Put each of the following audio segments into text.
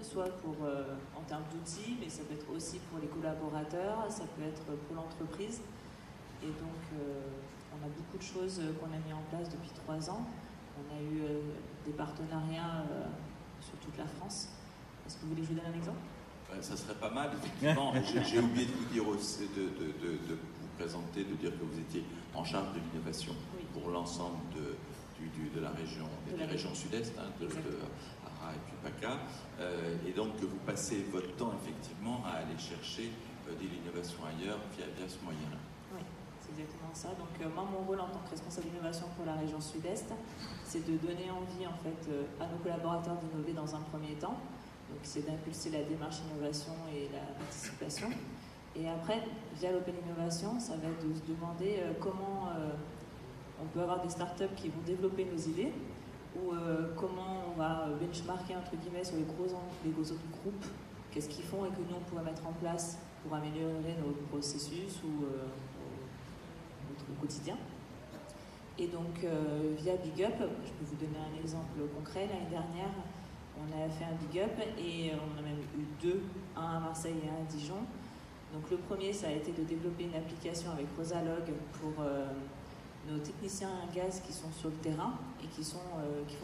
soit en termes d'outils, mais ça peut être aussi pour les collaborateurs, ça peut être pour l'entreprise. Et donc, on a beaucoup de choses qu'on a mis en place depuis 3 ans. On a eu des partenariats sur toute la France. Est-ce que vous voulez que je vous donne un exemple ? Ça serait pas mal, effectivement. J'ai oublié de vous dire aussi, de vous présenter, de dire que vous étiez en charge de l'innovation pour l'ensemble de la région, des régions sud-est, de Ara et puis PACA. Et donc que vous passez votre temps, effectivement, à aller chercher de l'innovation ailleurs via ce moyen-là. Oui, c'est exactement ça. Donc moi, mon rôle en tant que responsable d'innovation pour la région sud-est, c'est de donner envie, en fait, à nos collaborateurs d'innover dans un premier temps. Donc c'est d'impulser la démarche innovation et la participation. Et après, via l'Open Innovation, ça va être de se demander comment on peut avoir des startups qui vont développer nos idées, ou comment on va benchmarker entre guillemets sur les gros autres groupes, qu'est-ce qu'ils font et que nous on pourrait mettre en place pour améliorer nos processus ou notre quotidien. Et donc via Big Up, je peux vous donner un exemple concret. L'année dernière, on a fait un Big Up et on a même eu 2, un à Marseille et un à Dijon. Donc le premier, ça a été de développer une application avec Rosalog pour nos techniciens gaz qui sont sur le terrain et qui font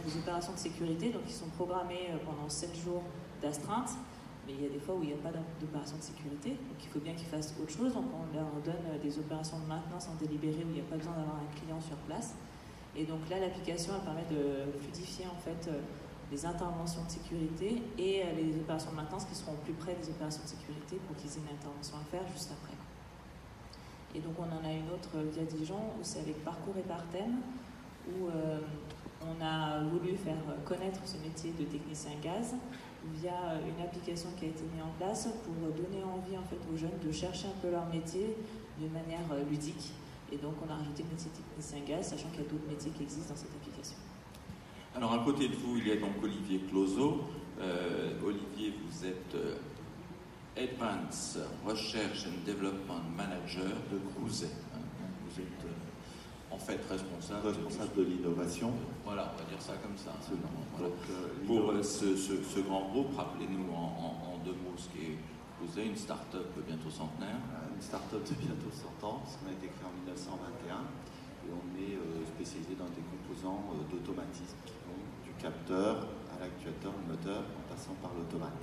des opérations de sécurité. Donc ils sont programmés pendant 7 jours d'astreinte, mais il y a des fois où il n'y a pas d'opération de sécurité. Donc il faut bien qu'ils fassent autre chose. Donc on leur donne des opérations de maintenance en délibéré où il n'y a pas besoin d'avoir un client sur place. Et donc là, l'application, elle permet de fluidifier en fait les interventions de sécurité et les opérations de maintenance qui seront au plus près des opérations de sécurité pour qu'ils aient une intervention à faire juste après. Et donc on en a une autre via Dijon où c'est avec Parcours et par thème où on a voulu faire connaître ce métier de technicien gaz via une application qui a été mise en place pour donner envie en fait aux jeunes de chercher un peu leur métier de manière ludique. Et donc on a rajouté le métier de technicien gaz, sachant qu'il y a d'autres métiers qui existent dans cette application. Alors à côté de vous, il y a donc Olivier Closeau. Olivier, vous êtes Advanced Research and Development Manager de Crouzet. Vous êtes en fait responsable de l'innovation. Voilà, on va dire ça comme ça. Voilà. Donc, pour ce grand groupe, rappelez-nous en 2 mots ce qu'est Crouzet, une start-up bientôt centenaire. Une start-up de bientôt 100 ans, parce qu'on a été créé en 1921. Et on est spécialisé dans des composants d'automatisme qui vont du capteur à l'actuateur, le moteur, en passant par l'automate.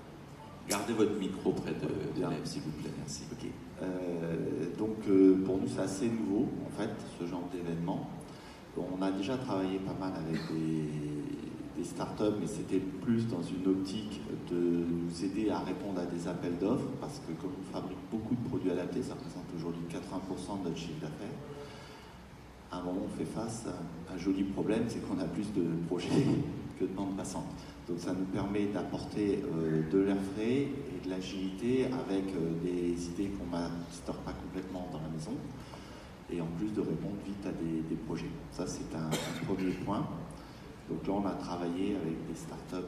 Gardez votre micro près de l'élève, s'il vous plaît, merci. Okay. Donc pour nous c'est assez nouveau en fait ce genre d'événement. On a déjà travaillé pas mal avec des startups, mais c'était plus dans une optique de nous aider à répondre à des appels d'offres, parce que comme on fabrique beaucoup de produits adaptés, ça représente aujourd'hui 80% de notre chiffre d'affaires. À un moment, on fait face à un joli problème, c'est qu'on a plus de projets que de bandes passantes. Donc ça nous permet d'apporter de l'air frais et de l'agilité avec des idées qu'on ne master pas complètement dans la maison, et en plus de répondre vite à des projets. Ça, c'est un premier point. Donc là, on a travaillé avec des startups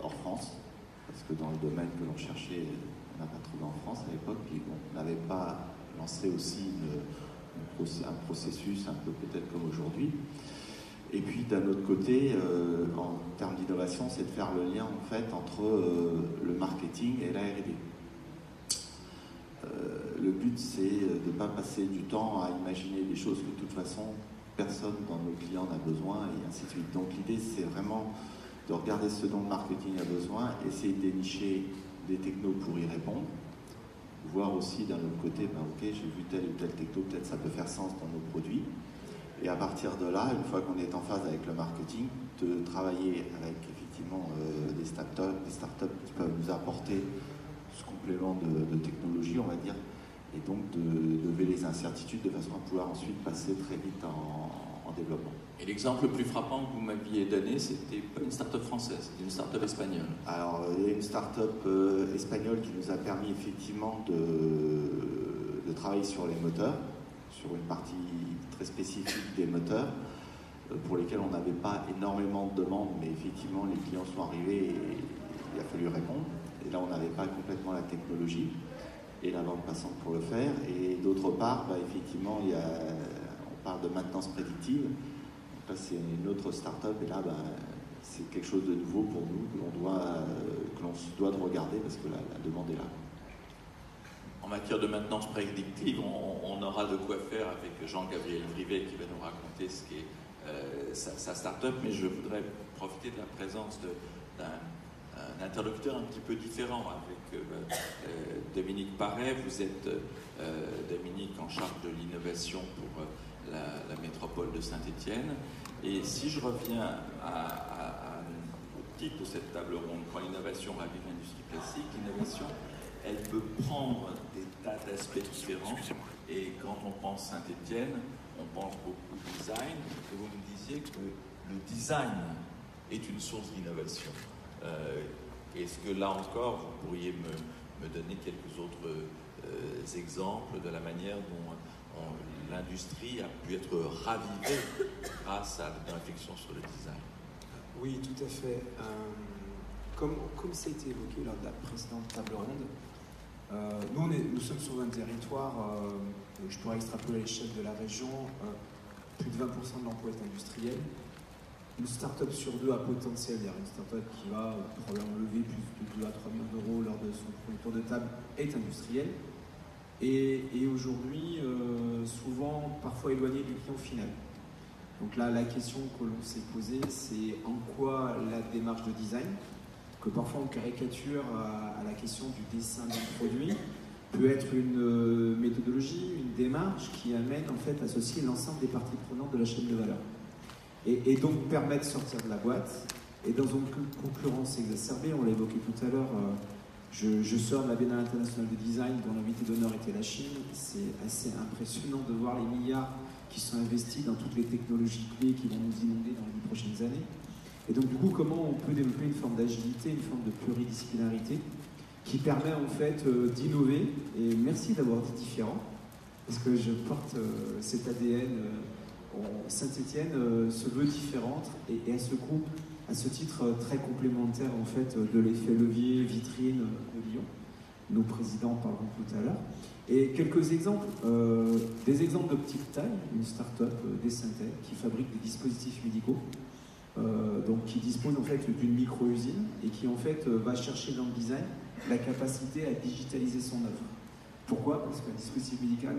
hors France, parce que dans le domaine que l'on cherchait, on n'a pas trouvé en France à l'époque, puis on n'avait pas lancé aussi un processus un peu peut-être comme aujourd'hui. Et puis d'un autre côté, en termes d'innovation, c'est de faire le lien en fait entre le marketing et la R&D. Le but, c'est de ne pas passer du temps à imaginer des choses que de toute façon personne dans nos clients n'a besoin, et ainsi de suite. Donc l'idée, c'est vraiment de regarder ce dont le marketing a besoin, essayer de dénicher des technos pour y répondre, voir aussi d'un autre côté, ok, j'ai vu tel ou tel techno, peut-être ça peut faire sens dans nos produits. Et à partir de là, une fois qu'on est en phase avec le marketing, de travailler avec effectivement des startups qui peuvent nous apporter ce complément de technologie, on va dire, et donc de lever les incertitudes de façon à pouvoir ensuite passer très vite en développement. Et l'exemple le plus frappant que vous m'aviez donné, c'était pas une start-up française, c'était une start-up espagnole. Alors, il y a une start-up espagnole qui nous a permis effectivement de travailler sur les moteurs, sur une partie très spécifique des moteurs, pour lesquels on n'avait pas énormément de demandes, mais effectivement les clients sont arrivés et il a fallu répondre. Et là, on n'avait pas complètement la technologie et la bande passante pour le faire. Et d'autre part, effectivement, on parle de maintenance prédictive. Donc là, c'est une autre start-up et là, c'est quelque chose de nouveau pour nous que l'on doit se doit de regarder parce que la demande est là. En matière de maintenance prédictive, on aura de quoi faire avec Jean-Gabriel Vrivet qui va nous raconter ce qu'est sa start-up, mais je voudrais profiter de la présence d'un interlocuteur un petit peu différent avec Dominique Paré. Vous êtes, Dominique, en charge de l'innovation pour la métropole de Saint-Étienne. Et si je reviens au titre de cette table ronde, quand l'innovation ravive l'industrie classique, l'innovation, elle peut prendre des tas d'aspects différents. Et quand on pense Saint-Étienne, on pense beaucoup design. Et vous me disiez que le design est une source d'innovation. Est-ce que là encore, vous pourriez me donner quelques autres exemples de la manière dont l'industrie a pu être ravivée grâce à la réflexion sur le design? Oui, tout à fait. Comme ça a été évoqué lors de la précédente table ronde, nous sommes sur un territoire, je pourrais extrapoler à l'échelle de la région, plus de 20% de l'emploi est industriel. Une start-up sur deux à potentiel, c'est-à-dire une start-up qui va probablement lever plus de 2 à 3 millions d'euros lors de son premier tour de table, est industrielle. Et aujourd'hui, souvent, parfois éloignée du client final. Donc là, la question que l'on s'est posée, c'est en quoi la démarche de design, que parfois on caricature à la question du dessin d'un produit, peut être une méthodologie, une démarche qui amène en fait à associer l'ensemble des parties prenantes de la chaîne de valeur. Et donc permet de sortir de la boîte. Et dans une concurrence exacerbée, on l'a évoqué tout à l'heure, je sors de la Biennale internationale de design dont l'invité d'honneur était la Chine. C'est assez impressionnant de voir les milliards qui sont investis dans toutes les technologies clés qui vont nous inonder dans les prochaines années. Et donc du coup, comment on peut développer une forme d'agilité, une forme de pluridisciplinarité qui permet en fait d'innover. Et merci d'avoir dit différent, parce que je porte cet ADN. Saint-Étienne se veut différente et à ce titre très complémentaire en fait de l'effet levier vitrine de Lyon. Nos présidents parleront tout à l'heure. Et quelques exemples, des exemples de petite taille, une start-up des Saint-Étienne qui fabrique des dispositifs médicaux, donc qui dispose en fait d'une micro-usine et qui en fait va chercher dans le design la capacité à digitaliser son œuvre. Pourquoi? Parce qu'un dispositif médical,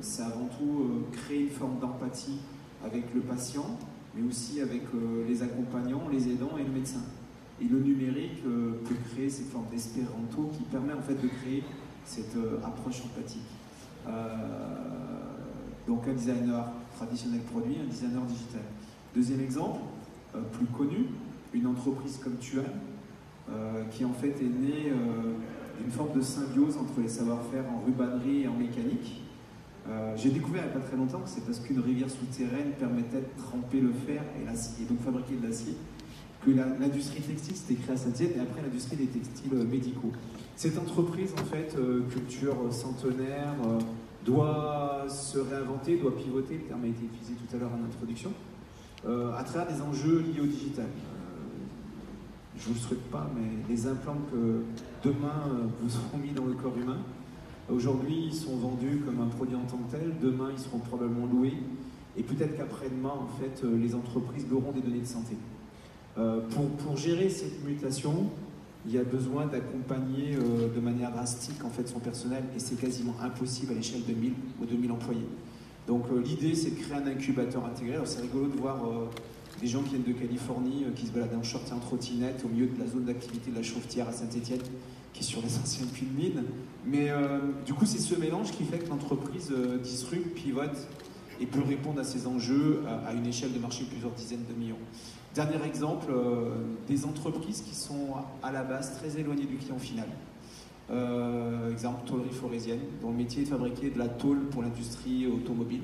c'est avant tout créer une forme d'empathie avec le patient, mais aussi avec les accompagnants, les aidants et le médecin. Et le numérique peut créer cette forme d'espéranto qui permet en fait de créer cette approche empathique. Donc un designer traditionnel produit, un designer digital. Deuxième exemple, plus connu, une entreprise comme Tuan, qui en fait est née d'une forme de symbiose entre les savoir-faire en rubannerie et en mécanique. J'ai découvert il n'y a pas très longtemps que c'est parce qu'une rivière souterraine permettait de tremper le fer et l'acier, et donc fabriquer de l'acier, que l'industrie textile s'était créée à Saint-Étienne et après l'industrie des textiles médicaux. Cette entreprise, en fait, culture centenaire, doit se réinventer, doit pivoter, le terme a été utilisé tout à l'heure en introduction, à travers des enjeux liés au digital. Je ne vous le souhaite pas, mais les implants que demain vous seront mis dans le corps humain, aujourd'hui ils sont vendus comme un produit en tant que tel, demain ils seront probablement loués, et peut-être qu'après-demain, en fait, les entreprises auront des données de santé. Pour gérer cette mutation, il y a besoin d'accompagner de manière drastique en fait, son personnel, et c'est quasiment impossible à l'échelle de 1000 ou 2000 employés. Donc l'idée, c'est de créer un incubateur intégré. Alors c'est rigolo de voir des gens qui viennent de Californie, qui se baladent en short et en trottinette au milieu de la zone d'activité de la Chaufetière à Saint-Étienne, qui est sur les anciens puits de mine. Mais du coup, c'est ce mélange qui fait que l'entreprise disrupte, pivote et peut répondre à ces enjeux à une échelle de marché de plusieurs dizaines de millions. Dernier exemple, des entreprises qui sont à la base très éloignées du client final. Exemple, tôlerie forésienne, dont le métier est de fabriquer de la tôle pour l'industrie automobile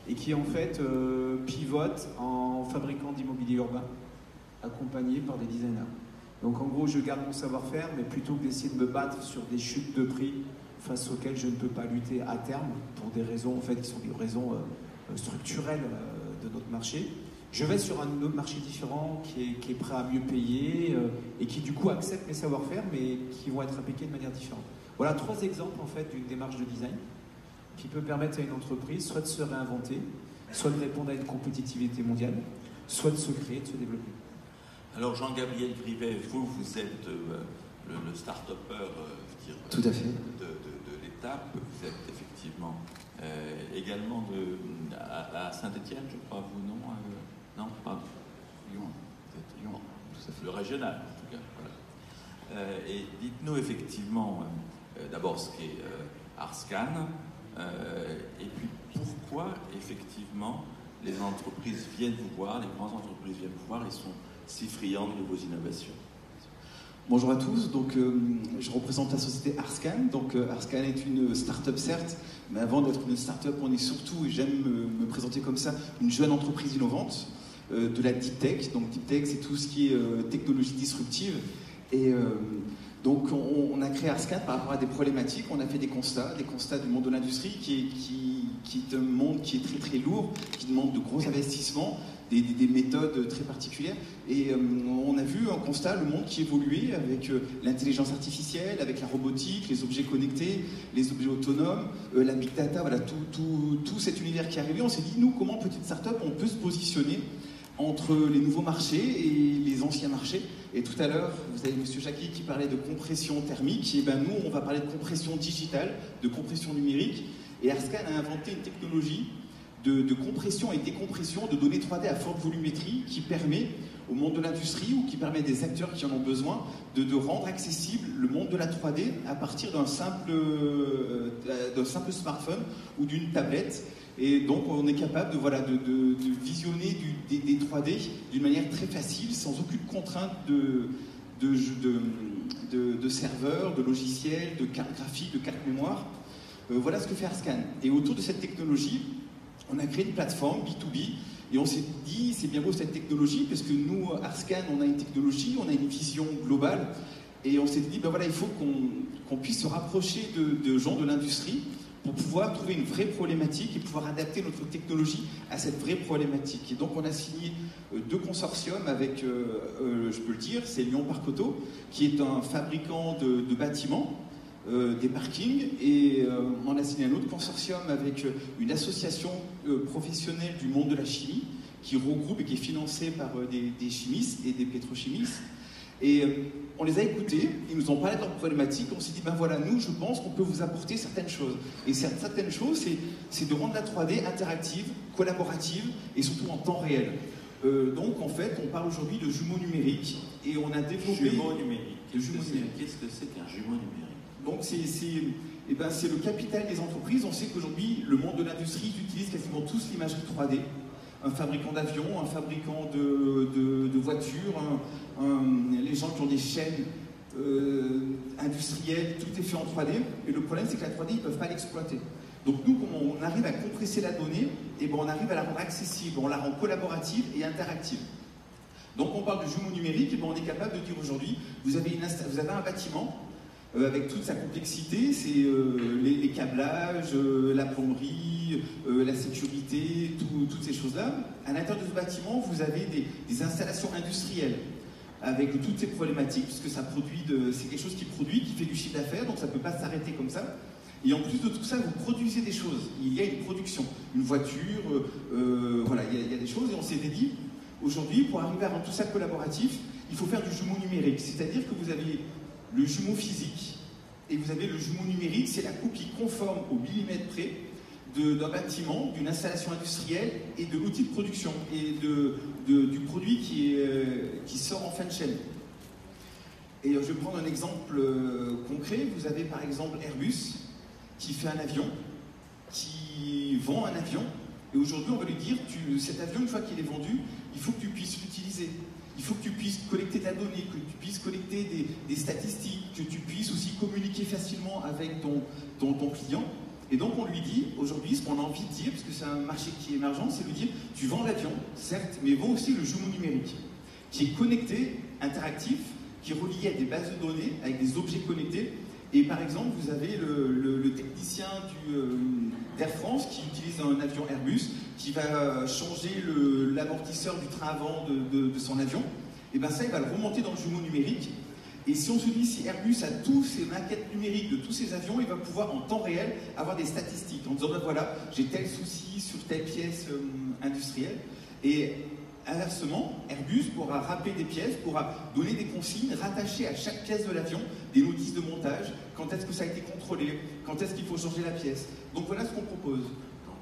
et qui en fait pivote en fabricant d'immobilier urbain, accompagné par des designers. Donc en gros, je garde mon savoir-faire, mais plutôt que d'essayer de me battre sur des chutes de prix face auxquelles je ne peux pas lutter à terme, pour des raisons en fait, qui sont des raisons structurelles de notre marché, je vais sur un autre marché différent qui est prêt à mieux payer et qui du coup accepte mes savoir-faire mais qui vont être appliqués de manière différente. Voilà 3 exemples en fait d'une démarche de design qui peut permettre à une entreprise soit de se réinventer, soit de répondre à une compétitivité mondiale, soit de se créer, de se développer. Alors Jean-Gabriel Vrivet, vous êtes le start-upper tout à fait. de l'étape. Vous êtes effectivement également à Saint-Étienne, je crois, vous, non non, pas Lyon. Vous êtes Lyon, tout à fait. Le régional, en tout cas. Voilà. Et dites-nous effectivement, d'abord ce qu'est Arscan, et puis pourquoi effectivement les entreprises viennent vous voir, les grandes entreprises viennent vous voir et sont si friandes de vos innovations. Bonjour à tous, donc je représente la société Arscan. Donc Arscan est une start-up certes, mais avant d'être une start-up, on est surtout, et j'aime me présenter comme ça, une jeune entreprise innovante de la deep tech. Donc deep tech, c'est tout ce qui est technologie disruptive. Et donc on a créé Arscan par rapport à des problématiques. On a fait des constats du monde de l'industrie qui est un monde qui est très très lourd, qui demande de gros investissements, des méthodes très particulières. Et on a vu un constat, le monde qui évoluait avec l'intelligence artificielle, avec la robotique, les objets connectés, les objets autonomes, la big data, voilà, tout cet univers qui est arrivé. On s'est dit, nous, comment, petite start-up, on peut se positionner entre les nouveaux marchés et les anciens marchés. Et tout à l'heure, vous avez M. Jacqui qui parlait de compression thermique. Et ben nous, on va parler de compression digitale, de compression numérique. Et Arscan a inventé une technologie de compression et décompression de données 3D à forte volumétrie qui permet au monde de l'industrie ou qui permet à des acteurs qui en ont besoin de rendre accessible le monde de la 3D à partir d'un simple smartphone ou d'une tablette. Et donc on est capable de visionner des 3D d'une manière très facile, sans aucune contrainte de serveurs, de logiciels, de cartes graphiques, de cartes mémoire. Voilà ce que fait Arscan. Et autour de cette technologie, on a créé une plateforme B2B et on s'est dit, c'est bien beau cette technologie, parce que nous, Arscan, on a une technologie, on a une vision globale, et on s'est dit, ben voilà, il faut qu'on puisse se rapprocher de gens de l'industrie pour pouvoir trouver une vraie problématique et pouvoir adapter notre technologie à cette vraie problématique. Et donc on a signé 2 consortiums avec, je peux le dire, c'est Lyon Parc Auto, qui est un fabricant de bâtiments, des parkings, et on a signé un autre consortium avec une association professionnelle du monde de la chimie qui regroupe et qui est financée par des chimistes et des pétrochimistes. Et on les a écoutés, ils nous ont parlé de leurs problématiques, on s'est dit, ben voilà, nous, je pense qu'on peut vous apporter certaines choses. Et certaines choses, c'est de rendre la 3D interactive, collaborative et surtout en temps réel. Donc, en fait, on parle aujourd'hui de jumeaux numériques et on a développé... Jumeaux numériques. Qu'est-ce que c'est qu'un jumeau numérique? Donc c'est le capital des entreprises. On sait qu'aujourd'hui, le monde de l'industrie utilise quasiment tous l'imagerie 3D. Un fabricant d'avions, un fabricant de voitures, les gens qui ont des chaînes industrielles, tout est fait en 3D. Et le problème, c'est que la 3D, ils ne peuvent pas l'exploiter. Donc nous, comment on arrive à compresser la donnée, et ben on arrive à la rendre accessible, on la rend collaborative et interactive. Donc on parle de jumeaux numériques, et ben on est capable de dire aujourd'hui, vous avez un bâtiment, avec toute sa complexité, c'est les câblages, la plomberie, la sécurité, toutes ces choses-là. À l'intérieur de ce bâtiment, vous avez des installations industrielles avec toutes ces problématiques, puisque c'est quelque chose qui produit, qui fait du chiffre d'affaires, donc ça ne peut pas s'arrêter comme ça. Et en plus de tout ça, vous produisez des choses. Il y a une production, une voiture, voilà, il y a des choses. Et on s'est dit, aujourd'hui, pour arriver à rendre tout ça collaboratif, il faut faire du jumeau numérique. C'est-à-dire que vous avez le jumeau physique et vous avez le jumeau numérique, c'est la copie conforme au millimètre près d'un bâtiment, d'une installation industrielle et de l'outil de production et du produit qui sort en fin de chaîne. Et je vais prendre un exemple concret. Vous avez par exemple Airbus qui fait un avion, qui vend un avion, et aujourd'hui on va lui dire, cet avion, une fois qu'il est vendu, il faut que tu puisses l'utiliser. Il faut que tu puisses collecter de la donnée, que tu puisses collecter des statistiques, que tu puisses aussi communiquer facilement avec ton client. Et donc on lui dit, aujourd'hui, ce qu'on a envie de dire, parce que c'est un marché qui est émergent, c'est de lui dire, tu vends l'avion, certes, mais vends aussi le jumeau numérique, qui est connecté, interactif, qui est relié à des bases de données, avec des objets connectés. Et par exemple, vous avez le technicien d'Air France qui utilise un avion Airbus, qui va changer l'amortisseur du train avant de son avion. Et bien ça, il va le remonter dans le jumeau numérique. Et si on se dit, si Airbus a tous ces maquettes numériques de tous ces avions, il va pouvoir en temps réel avoir des statistiques en disant, ben voilà, j'ai tel souci sur telle pièce industrielle. Et Inversement, Airbus pourra râper des pièces, pourra donner des consignes rattachées à chaque pièce de l'avion, des notices de montage, quand est-ce que ça a été contrôlé, quand est-ce qu'il faut changer la pièce. Donc voilà ce qu'on propose.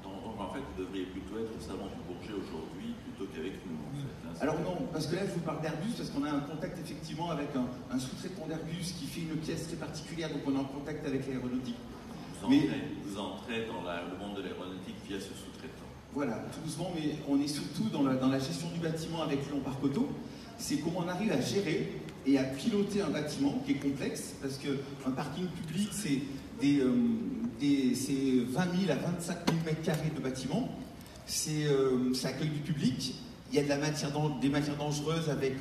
Donc en fait, vous devriez plutôt être au Salon du Bourget aujourd'hui plutôt qu'avec nous. En fait, hein. Alors non, parce que là je vous parle d'Airbus, parce qu'on a un contact effectivement avec un sous-traitant d'Airbus qui fait une pièce très particulière, donc on est en contact avec l'aéronautique. Vous entrez dans le monde de l'aéronautique via ce sous-traitant. Voilà, tout doucement, mais on est surtout dans la gestion du bâtiment avec Lyon Parc Auto. C'est comment on arrive à gérer et à piloter un bâtiment qui est complexe, parce qu'un parking public, c'est 20 000 à 25 000 mètres carrés de bâtiment. Ça accueille du public. Il y a des matières dangereuses avec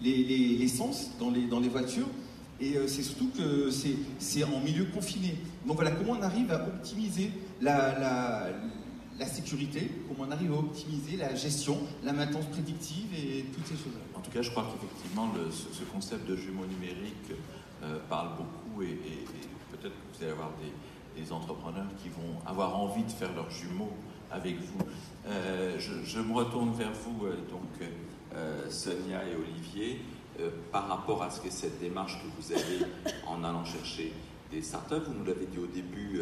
l'essence dans les voitures. Et c'est surtout que c'est en milieu confiné. Donc voilà, comment on arrive à optimiser la sécurité, comment on arrive à optimiser la gestion, la maintenance prédictive et toutes ces choses-là. En tout cas, je crois qu'effectivement, ce concept de jumeaux numériques parle beaucoup et peut-être que vous allez avoir des entrepreneurs qui vont avoir envie de faire leurs jumeaux avec vous. Je me retourne vers vous, Sonia et Olivier, par rapport à ce que cette démarche que vous avez en allant chercher des startups. Vous nous l'avez dit au début,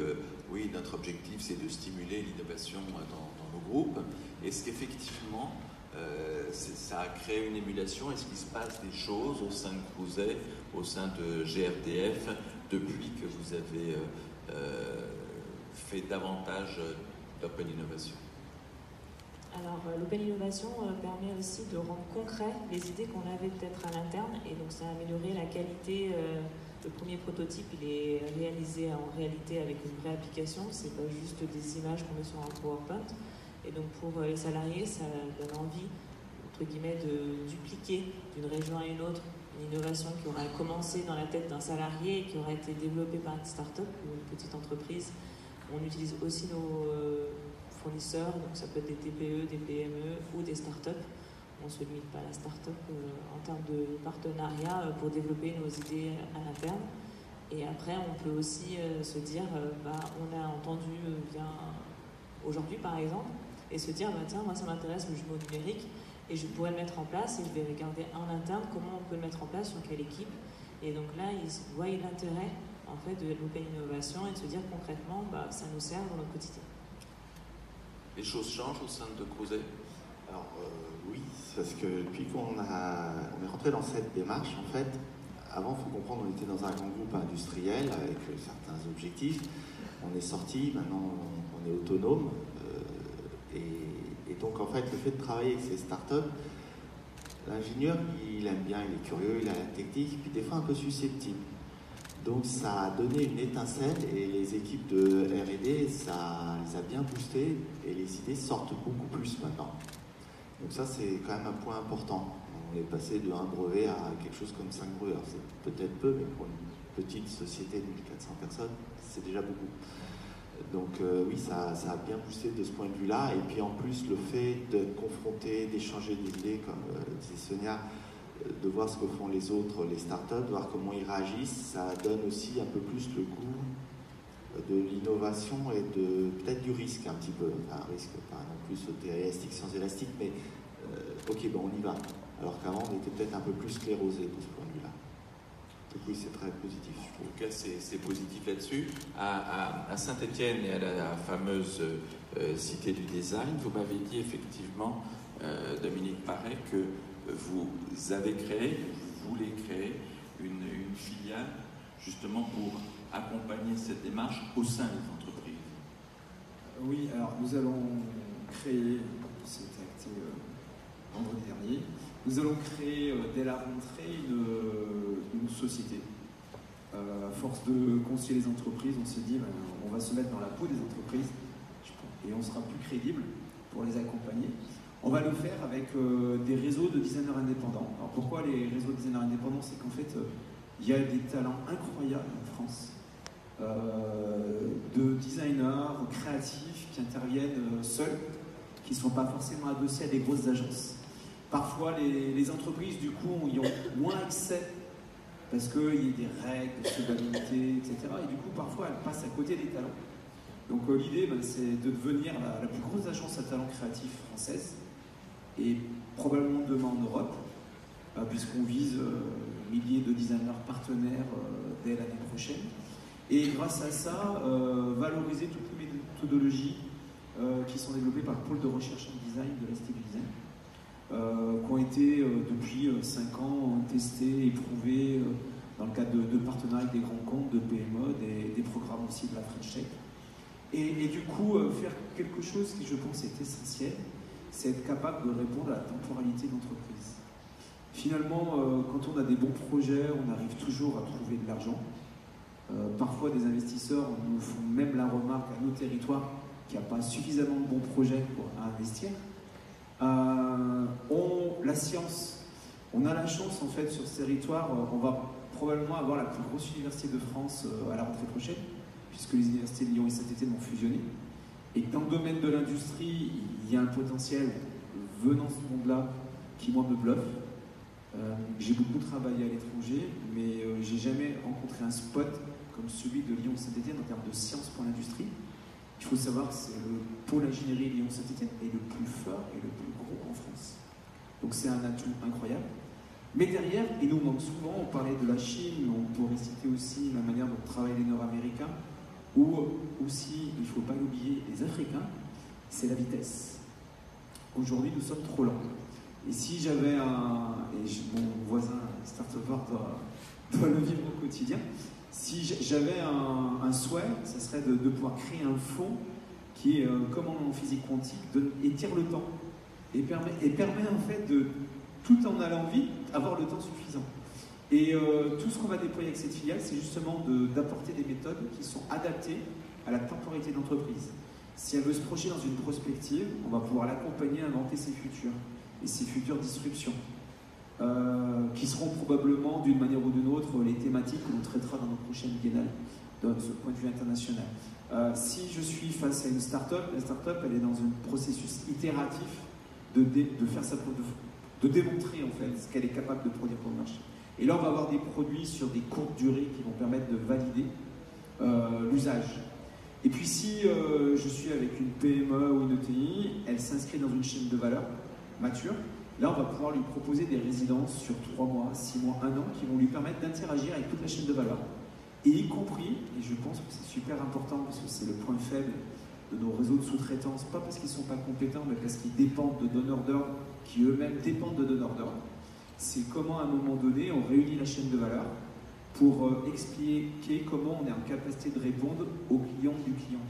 oui, notre objectif c'est de stimuler l'innovation dans nos groupes. Est-ce qu'effectivement ça a créé une émulation? Est-ce qu'il se passe des choses au sein de Crozet, au sein de GRDF, depuis que vous avez fait davantage d'open innovation? Alors, l'open innovation permet aussi de rendre concret les idées qu'on avait peut-être à l'interne, et donc ça a amélioré la qualité. Le premier prototype, il est réalisé en réalité avec une vraie application, c'est pas juste des images qu'on met sur un PowerPoint. Et donc pour les salariés, ça donne envie, entre guillemets, de dupliquer d'une région à une autre une innovation qui aura commencé dans la tête d'un salarié et qui aura été développée par une start-up ou une petite entreprise. On utilise aussi nos fournisseurs, donc ça peut être des TPE, des PME ou des start-up. On ne se limite pas à la start-up en termes de partenariat pour développer nos idées à l'interne. Et après, on peut aussi se dire, on a entendu aujourd'hui par exemple, et se dire, tiens, moi ça m'intéresse le jumeau numérique, et je pourrais le mettre en place, et je vais regarder en interne comment on peut le mettre en place, sur quelle équipe. Et donc là, ils voient l'intérêt en fait, de l'open innovation et de se dire concrètement, ça nous sert dans notre quotidien. Les choses changent au sein de Crozet? Alors oui, parce que depuis qu'on est rentré dans cette démarche, en fait, avant, il faut comprendre, on était dans un grand groupe industriel avec certains objectifs. On est sorti, maintenant on est autonome. Et donc, en fait, le fait de travailler avec ces startups, l'ingénieur, il aime bien, il est curieux, il a la technique, puis des fois un peu susceptible. Donc, ça a donné une étincelle et les équipes de R&D, ça les a bien boostés et les idées sortent beaucoup plus maintenant. Donc ça, c'est quand même un point important. On est passé de 1 brevet à quelque chose comme 5 brevets. Alors, c'est peut-être peu, mais pour une petite société de 1400 personnes, c'est déjà beaucoup. Donc oui, ça a bien boosté de ce point de vue-là. Et puis en plus, le fait d'être confronté, d'échanger des idées, comme disait Sonia, de voir ce que font les autres, les startups, de voir comment ils réagissent, ça donne aussi un peu plus le goût de l'innovation et peut-être du risque un petit peu. Enfin, un risque, pas non plus sauter élastique, sciences élastiques, mais ok, on y va. Alors qu'avant, on était peut-être un peu plus sclérosé de ce point de vue-là. Donc oui, c'est très positif. En tout cas, c'est positif là-dessus. À Saint-Étienne et à la fameuse Cité du Design, vous m'avez dit effectivement, Dominique Paré, que vous avez créé, vous voulez créer une filiale justement pour accompagner cette démarche au sein des entreprises. Oui, alors nous allons créer, c'était acté vendredi dernier, nous allons créer dès la rentrée une société. À force de conseiller les entreprises, on s'est dit on va se mettre dans la peau des entreprises et on sera plus crédible pour les accompagner. On va le faire avec des réseaux de designers indépendants. Alors pourquoi les réseaux de designers indépendants? C'est qu'en fait, il y a des talents incroyables en France de designers créatifs qui interviennent seuls, qui ne sont pas forcément adossés à des grosses agences. Parfois, les entreprises, du coup, y ont moins accès parce qu'il y a des règles de solvabilité, etc. Et du coup, parfois, elles passent à côté des talents. Donc l'idée, c'est de devenir la plus grosse agence à talent créatif française et probablement demain en Europe, puisqu'on vise milliers de designers partenaires dès l'année prochaine. Et grâce à ça, valoriser toutes les méthodologies qui sont développées par le pôle de recherche en design de la Cité du Design, qui ont été depuis 5 ans testées, éprouvées dans le cadre de partenariats avec des grands comptes, de PME, des programmes aussi de la French Tech. Et du coup, faire quelque chose qui, je pense, est essentiel, c'est être capable de répondre à la temporalité d'entreprise. Finalement, quand on a des bons projets, on arrive toujours à trouver de l'argent. Parfois, des investisseurs nous font même la remarque à nos territoires qu'il n'y a pas suffisamment de bons projets pour investir. La science, on a la chance, en fait, sur ce territoire, on va probablement avoir la plus grosse université de France à la rentrée prochaine, puisque les universités de Lyon et Saint-Étienne vont fusionner. Et dans le domaine de l'industrie, il y a un potentiel venant de ce monde-là qui, moi, me bluffe. J'ai beaucoup travaillé à l'étranger, mais j'ai jamais rencontré un spot comme celui de Lyon-Saint-Étienne en termes de science pour l'industrie. Il faut savoir que c'est le pôle ingénierie Lyon-Saint-Étienne est le plus fort et le plus gros en France. Donc c'est un atout incroyable. Mais derrière, il nous manque souvent, on parlait de la Chine, mais on pourrait citer aussi la manière dont travaillent les Nord-Américains, ou aussi, il ne faut pas l'oublier, les Africains, c'est la vitesse. Aujourd'hui, nous sommes trop lents. Et si j'avais mon voisin start-upper doit le vivre au quotidien, si j'avais un souhait, ce serait de pouvoir créer un fonds qui est, comme en physique quantique, étire le temps et permet en fait de, tout en allant vite, avoir le temps suffisant. Et tout ce qu'on va déployer avec cette filiale, c'est justement d'apporter des méthodes qui sont adaptées à la temporalité de l'entreprise. Si elle veut se projeter dans une prospective, on va pouvoir l'accompagner à inventer ses futurs et ses futures disruptions, qui seront probablement, d'une manière ou d'une autre, les thématiques que l'on traitera dans nos prochaines biennales, de ce point de vue international. Si je suis face à une start-up, la start-up, elle est dans un processus itératif de faire sa preuve, de démontrer en fait ce qu'elle est capable de produire pour le marché. Et là, on va avoir des produits sur des courtes durées qui vont permettre de valider l'usage. Et puis si je suis avec une PME ou une ETI, elle s'inscrit dans une chaîne de valeur mature, là on va pouvoir lui proposer des résidences sur 3 mois, 6 mois, 1 an qui vont lui permettre d'interagir avec toute la chaîne de valeur. Et y compris, et je pense que c'est super important parce que c'est le point faible de nos réseaux de sous-traitance, pas parce qu'ils ne sont pas compétents, mais parce qu'ils dépendent de donneurs d'ordre qui eux-mêmes dépendent de donneurs d'ordre. C'est comment à un moment donné on réunit la chaîne de valeur pour expliquer comment on est en capacité de répondre aux clients du client.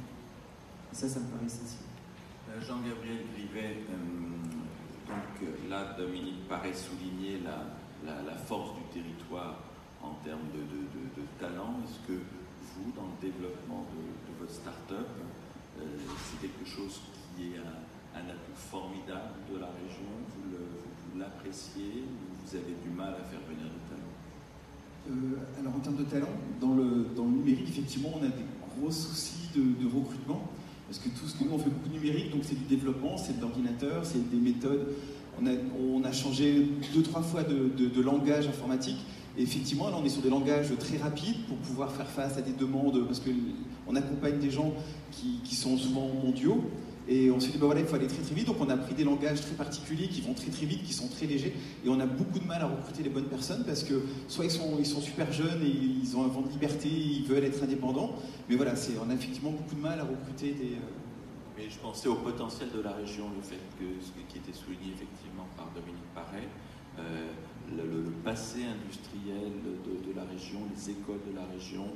Et ça me paraît essentiel. Jean-Gabriel Grivet, donc là Dominique paraît souligner la force du territoire en termes de talent. Est-ce que vous, dans le développement de votre start-up, c'est quelque chose qui est un atout formidable de la région, vous l'appréciez, ou vous avez du mal à faire venir du talent? Alors en termes de talent, dans le numérique, effectivement, on a des gros soucis de recrutement, parce que tout ce que nous, on fait beaucoup de numérique, donc c'est du développement, c'est de l'ordinateur, c'est des méthodes. On a changé 2-3 fois de langage informatique, et effectivement, là, on est sur des langages très rapides pour pouvoir faire face à des demandes, parce qu'on accompagne des gens qui sont souvent mondiaux. Et on s'est dit, ben voilà, il faut aller très très vite, donc on a pris des langages très particuliers qui vont très très vite, qui sont très légers, et on a beaucoup de mal à recruter les bonnes personnes, parce que soit ils sont super jeunes et ils ont un vent de liberté, ils veulent être indépendants, mais voilà, on a effectivement beaucoup de mal à recruter des... Mais je pensais au potentiel de la région, le fait que ce qui était souligné effectivement par Dominique Paré, le passé industriel de la région, les écoles de la région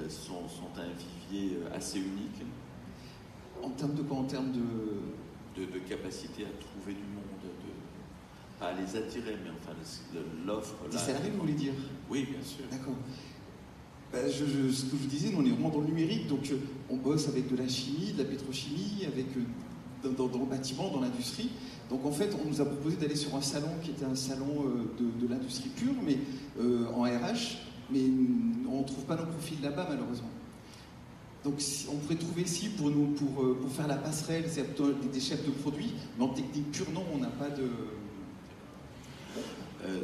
sont un vivier assez unique. En termes de quoi? En termes de capacité à trouver du monde, pas à les attirer, mais enfin l'offre. Des salariés, vous voulez dire? Oui, bien sûr. D'accord. Ce que je vous disais, nous, on est vraiment dans le numérique, donc on bosse avec de la chimie, de la pétrochimie, avec dans le bâtiment, dans l'industrie. Donc en fait, on nous a proposé d'aller sur un salon qui était un salon de l'industrie pure, mais en RH, mais on ne trouve pas nos profils là-bas, malheureusement. Donc on pourrait trouver ici pour faire la passerelle, c'est plutôt des chefs de produits, mais en technique pure, non, on n'a pas de...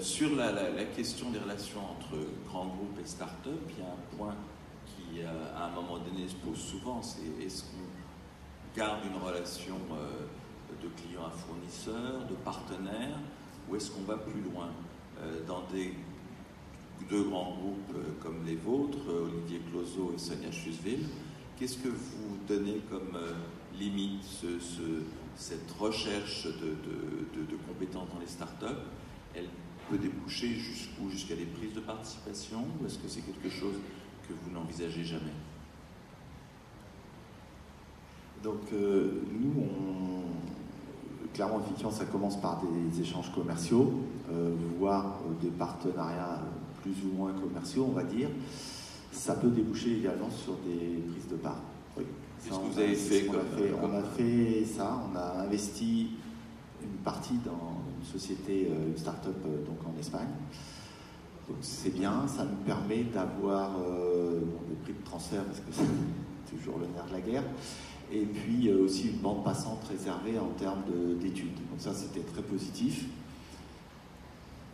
Sur la question des relations entre grands groupes et start-up, il y a un point qui, à un moment donné, se pose souvent, c'est est-ce qu'on garde une relation de clients à fournisseurs, de partenaires, ou est-ce qu'on va plus loin dans deux grands groupes comme les vôtres, Olivier Clozo et Sonia Chusville? Qu'est-ce que vous donnez comme limite, cette recherche de compétences dans les startups? Elle peut déboucher jusqu'où? Jusqu'à des prises de participation, ou est-ce que c'est quelque chose que vous n'envisagez jamais? Donc nous, clairement, effectivement, ça commence par des échanges commerciaux, voire des partenariats plus ou moins commerciaux, on va dire. Ça peut déboucher également sur des prises de part. Oui. Qu'est-ce que vous avez fait On a fait ça, on a investi une partie dans une société, une start-up donc en Espagne. Donc c'est bien, ça nous permet d'avoir des prix de transfert, parce que c'est toujours le nerf de la guerre. Et puis aussi une bande passante réservée en termes d'études. Donc ça, c'était très positif.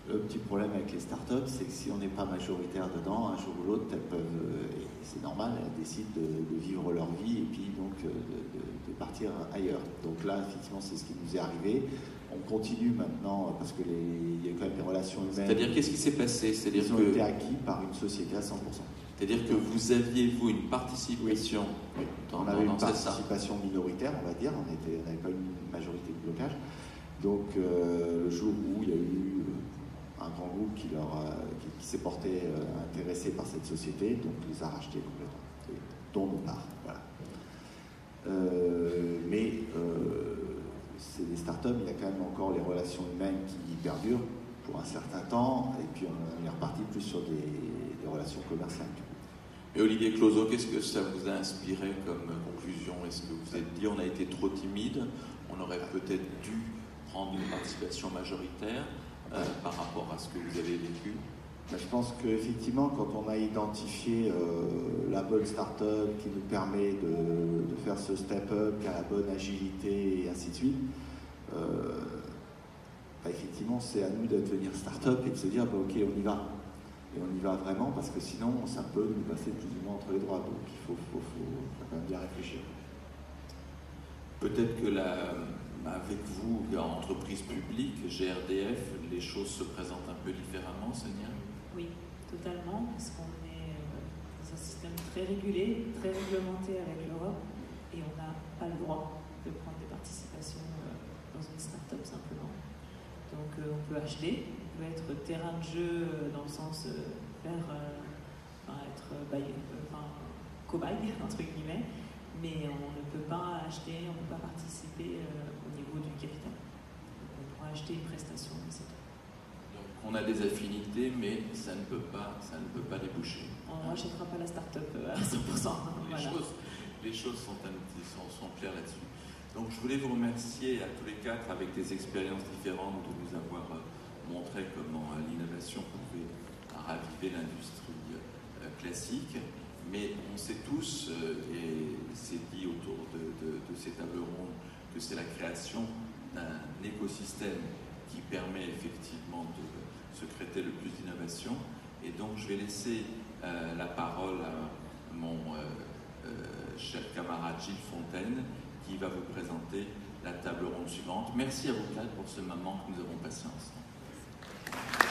Le petit problème avec les startups, c'est que si on n'est pas majoritaire dedans, un jour ou l'autre, elles peuvent, et c'est normal, elles décident de vivre leur vie et puis donc de partir ailleurs. Donc là, effectivement, c'est ce qui nous est arrivé. On continue maintenant, parce qu'il y a quand même des relations humaines. C'est-à-dire, qu'est-ce qui s'est passé? C'est-à-dire Ils ont été acquis par une société à 100%. C'est-à-dire que vous aviez, vous, une participation? Oui. On avait une participation minoritaire, on va dire. On n'avait pas une majorité de blocage. Donc, le jour où il y a eu un grand groupe qui s'est porté intéressé par cette société, donc les a rachetés complètement, dont nos parts. Voilà. Mais c'est des startups, il y a quand même encore les relations humaines qui perdurent pour un certain temps, et puis on est reparti plus sur des relations commerciales. Et Olivier Clozo, qu'est-ce que ça vous a inspiré comme conclusion? Est-ce que vous vous êtes dit on a été trop timide, on aurait peut-être dû prendre une participation majoritaire par rapport à ce que vous avez vécu? Je pense qu'effectivement, quand on a identifié la bonne start-up qui nous permet de faire ce step-up, qui a la bonne agilité et ainsi de suite, effectivement, c'est à nous de devenir start-up et de se dire ok, on y va. Et on y va vraiment parce que sinon, ça peut nous passer plus ou moins entre les doigts. Donc il faut quand même bien réfléchir. Peut-être que avec vous, entreprise publique, GRDF, les choses se présentent un peu différemment, Sonia? Oui, totalement, parce qu'on est dans un système très régulé, très réglementé avec l'Europe, et on n'a pas le droit de prendre des participations dans une start-up simplement. Donc on peut acheter, on peut être terrain de jeu dans le sens être cobaye, entre guillemets, mais on ne peut pas acheter, on ne peut pas participer au niveau du capital. Donc, on pourra acheter une prestation, mais c'est tout. Donc on a des affinités, mais ça ne peut pas déboucher. On ne rachètera pas la start-up à 100%. Voilà. Les choses sont claires là-dessus. Donc je voulais vous remercier à tous les quatre, avec des expériences différentes, de nous avoir montré comment l'innovation pouvait raviver l'industrie classique. Mais on sait tous, et c'est dit autour de ces tables rondes, que c'est la création d'un écosystème qui permet effectivement de secréter le plus d'innovation. Et donc je vais laisser la parole à mon cher camarade Gilles Fontaine, qui va vous présenter la table ronde suivante. Merci à vous quatre pour ce moment que nous avons passé ensemble.